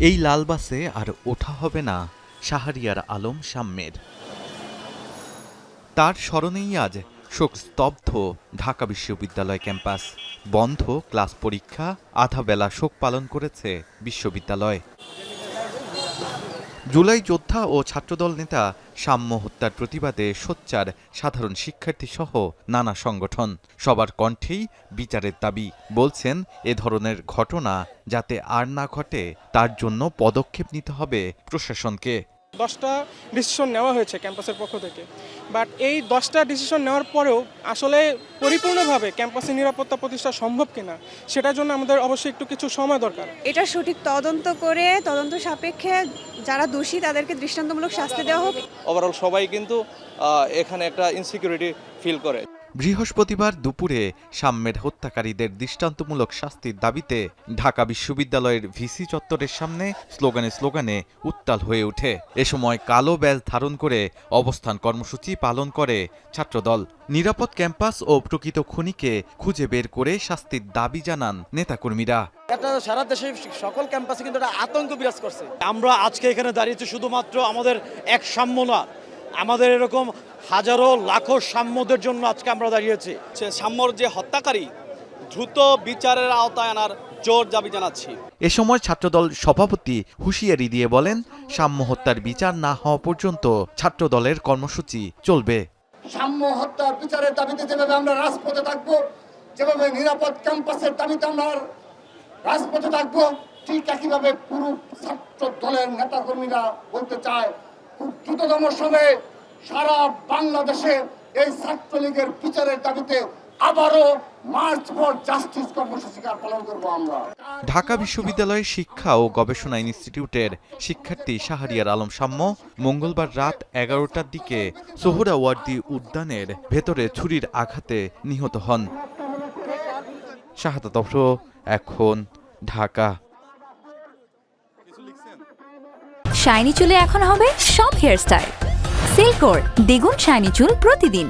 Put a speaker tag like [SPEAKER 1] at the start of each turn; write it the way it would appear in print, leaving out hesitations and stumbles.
[SPEAKER 1] এই লাল বাসে আর ওঠা হবে না শাহরিয়ার আলম সাম্যের। তার স্মরণেই আজ শোকস্তব্ধ ঢাকা বিশ্ববিদ্যালয় ক্যাম্পাস। বন্ধ ক্লাস পরীক্ষা, আধা বেলা শোক পালন করেছে বিশ্ববিদ্যালয়। জুলাই যোদ্ধা ও ছাত্রদল নেতা সাম্য হত্যার প্রতিবাদে সোচ্চার সাধারণ শিক্ষার্থী সহ নানা সংগঠন। সবার কণ্ঠেই বিচারের দাবি। বলছেন, এ ধরনের ঘটনা যাতে আর না ঘটে তার জন্য পদক্ষেপ নিতে হবে প্রশাসনকে।
[SPEAKER 2] 10টা ডিসিশন নেওয়া হয়েছে ক্যাম্পাসের পক্ষ থেকে, বাট এই 10টা ডিসিশন নেওয়ার পরেও আসলে পরিপূর্ণভাবে ক্যাম্পাসে নিরাপত্তা প্রতিষ্ঠা সম্ভব কিনা সেটার জন্য আমাদের অবশ্যই একটু কিছু সময় দরকার।
[SPEAKER 3] এটা সঠিক তদন্ত করে তদন্ত সাপেক্ষে যারা দোষী তাদেরকে দৃষ্টান্তমূলক শাস্তি দেওয়া হোক।
[SPEAKER 4] ওভারঅল সবাই কিন্তু এখানে একটা ইনসিকিউরিটি ফিল করে।
[SPEAKER 1] বৃহস্পতিবার দুপুরে সাম্যের হত্যাকারীদের দৃষ্টান্তমূলক শাস্তির দাবিতে ঢাকা বিশ্ববিদ্যালয়ের ভিসি চত্বরের সামনে স্লোগানে উত্তাল হয়ে ওঠে। এ সময় কালো ব্যাজ ধারণ করে অবস্থান কর্মসূচি পালন করে ছাত্রদল। নিরাপদ ক্যাম্পাস ও প্রকৃত খুনিকে খুঁজে বের করে শাস্তির দাবি জানান নেতাকর্মীরা।
[SPEAKER 5] এটা সারা দেশের সকল ক্যাম্পাসে কিন্তু একটা আতঙ্ক বিরাজ করছে। আমরা আজকে এখানে দাঁড়িয়েছি শুধুমাত্র আমাদের এক সাম্য না, আমাদের এরকম হাজারো লাখো সাম্যদের জন্য আজকে আমরা দাঁড়িয়েছি।
[SPEAKER 4] সাম্যর যে হত্যাকারী দ্রুত বিচারের আওতায় আনার জোর দাবি জানাচ্ছি।
[SPEAKER 1] এ সময় ছাত্রদল সভাপতি হুঁশিয়ারি দিয়ে বলেন, সাম্য হত্যার বিচার না হওয়া পর্যন্ত ছাত্রদলের কর্মসূচি চলবে।
[SPEAKER 6] সাম্য হত্যার বিচারের দাবিতে যেভাবে আমরা রাজপথে থাকবো, যেভাবে নিরাপদ ক্যাম্পাসের দাবিতে আমরা রাজপথে থাকবো, ঠিক একইভাবে পুরো ছাত্র দলের নেতাকর্মীরা বলতে চায়, খুব দ্রুততম সময়ে সারা বাংলাদেশে এই ছাত্রলীগের বিচারের দাবিতে আবারও মার্চ ফর জাস্টিস কর্মসূচি পালন করবো আমরা।
[SPEAKER 1] ঢাকা বিশ্ববিদ্যালয়ের শিক্ষা ও গবেষণা ইনস্টিটিউটের শিক্ষার্থী শাহরিয়ার আলম সাম্য মঙ্গলবার রাত 11টার দিকে সোহরাওয়ার্দী উদ্যানের ভেতরে ছুরির আঘাতে নিহত হন। শাহাদাত অফরো, এখন, ঢাকা।
[SPEAKER 7] শাইনি চুলে এখন হবে সব হেয়ারস্টাইল। সিল্কোর দ্বিগুণ শাইনি চুল প্রতিদিন।